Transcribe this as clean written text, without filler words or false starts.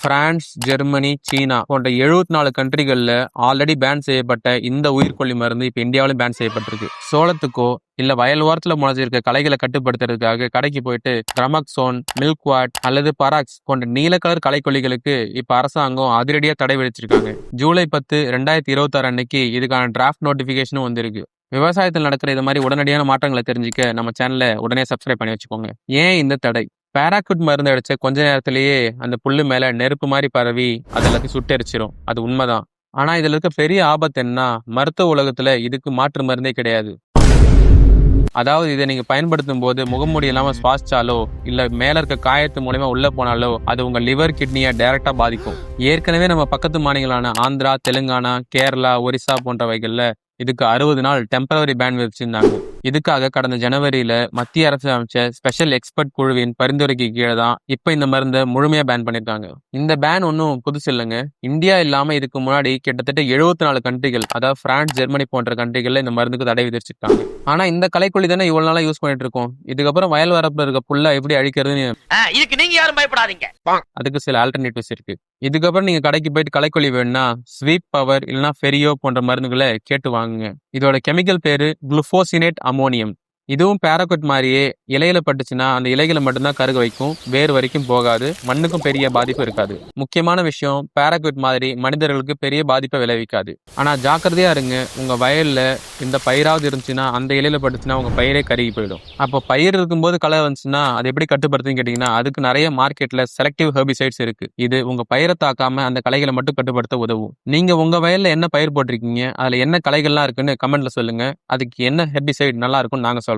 France, Germany, சீனா போன்ற 74 கண்ட்ரிகள்ல already pan செய்யப்பட்ட இந்த உயிர்கொல்லி மருந்து இப்ப இந்தியாவிலும் பேன் செய்யப்பட்டிருக்கு. சோளத்துக்கோ இல்ல வயல் ஓரத்துல முளைச்சிருக்க களைகளை கட்டுப்படுத்துறதுக்காக கடைக்கு போயிட்டு கிரமக்சோன், மில்க்வாட் அல்லது பராக்ஸ் போன்ற நீல கலர் களைக்கொல்லிகளுக்கு இப்ப அரசாங்கம் அதிரடியா தடை விதிச்சிருக்காங்க. ஜூலை 10, 2026 அன்னைக்கு இதுக்கான டிராஃப்ட் நோட்டிபிகேஷனும் வந்திருக்கு. விவசாயத்தில் நடக்கிற இது மாதிரி உடனடியான மாற்றங்களை தெரிஞ்சுக்க நம்ம சேனலை உடனே சப்ஸ்கிரைப் பண்ணி வச்சுக்கோங்க. ஏன் இந்த தடை? பேராகுட் மருந்து அடிச்ச கொஞ்ச நேரத்திலேயே அந்த புல்லு மேல நெருப்பு மாதிரி பரவி அது எல்லாத்தையும் சுட்டெரிச்சிரும். அது உண்மைதான். ஆனா இதுல இருக்க பெரிய ஆபத்து என்ன? மருத்துவ உலகத்துல இதுக்கு மாற்று மருந்தே கிடையாது. அதாவது இதை நீங்க பயன்படுத்தும் போது முகமூடி இல்லாம சுவாசிச்சாலோ இல்ல மேல இருக்க காயத்து மூலமா உள்ள போனாலோ அது உங்க லிவர், கிட்னியை டைரக்டா பாதிக்கும். ஏற்கனவே நம்ம பக்கத்து மாநிலங்களான ஆந்திரா, தெலுங்கானா, கேரளா, ஒரிசா போன்றவைகள்ல இதுக்கு 60 நாள் டெம்பரவரி பேன் விதிச்சிருந்தாங்க. இதுக்காக கடந்த ஜனவரியில மத்திய அரசு அமைச்ச ஸ்பெஷல் எக்ஸ்பர்ட் குழுவின் பரிந்துரைக்கு கீழே தான் இப்ப இந்த மருந்தை முழுமையா பேன் பண்ணிருக்காங்க. இந்த பேன் ஒன்றும் புதுசு இல்லைங்க. இந்தியா இல்லாம இதுக்கு முன்னாடி கிட்டத்தட்ட 74 கண்ட்ரிகள், அதாவது பிரான்ஸ், ஜெர்மனி போன்ற கண்ட்ரிகள்ல இந்த மருந்துக்கு தடை விதிச்சிருக்காங்க. ஆனா இந்த கலைக்கொல்லி தானே இவ்வளவு நாளா யூஸ் பண்ணிட்டு இருக்கோம். இதுக்கப்புறம் வயல் வரப்புல இருக்க புல்ல எப்படி அழிக்கிறதுன்னு இதுக்கு நீங்க யாரும் பயப்படாதீங்க. அதுக்கு சில ஆல்டர்னேட்டிவ்ஸ் இருக்கு. இதுக்கப்புறம் நீங்க கடைக்கு போயிட்டு களைக்கொல்லி வேணும்னா ஸ்வீப் பவர் இல்லைன்னா ஃபெரியோ போன்ற மருந்துகளை கேட்டு வாங்குங்க. இதோட கெமிக்கல் பேரு குளுஃபோசினேட் அமோனியம். இதுவும் பேராகுட் மாதிரியே இலையில பட்டுச்சுன்னா அந்த இலைகளை மட்டும்தான் கருக வைக்கும், வேறு வரைக்கும் போகாது, மண்ணுக்கும் பெரிய பாதிப்பு இருக்காது. முக்கியமான விஷயம், பேராகுட் மாதிரி மனிதர்களுக்கு பெரிய பாதிப்பை விளைவிக்காது. ஆனா ஜாக்கிரதையா இருங்க. உங்க வயல்ல இந்த பயிராவது இருந்துச்சுன்னா அந்த இலையில பட்டுச்சுன்னா உங்க பயிரே கருகி போயிடும். அப்போ பயிர் இருக்கும்போது களை வந்துச்சுன்னா அது எப்படி கட்டுப்படுத்துன்னு கேட்டீங்கன்னா அதுக்கு நிறைய மார்க்கெட்ல செலக்டிவ் ஹெர்பிசைட்ஸ் இருக்கு. இது உங்க பயிரை தாக்காம அந்த களைகளை மட்டும் கட்டுப்படுத்த உதவும். நீங்க உங்க வயல்ல என்ன பயிர் போட்டிருக்கீங்க, அதுல என்ன களைகள்லாம் இருக்குன்னு கமெண்ட்ல சொல்லுங்க. அதுக்கு என்ன ஹெர்பிசைட் நல்லா இருக்கும்னு நாங்க சொல்றோம்.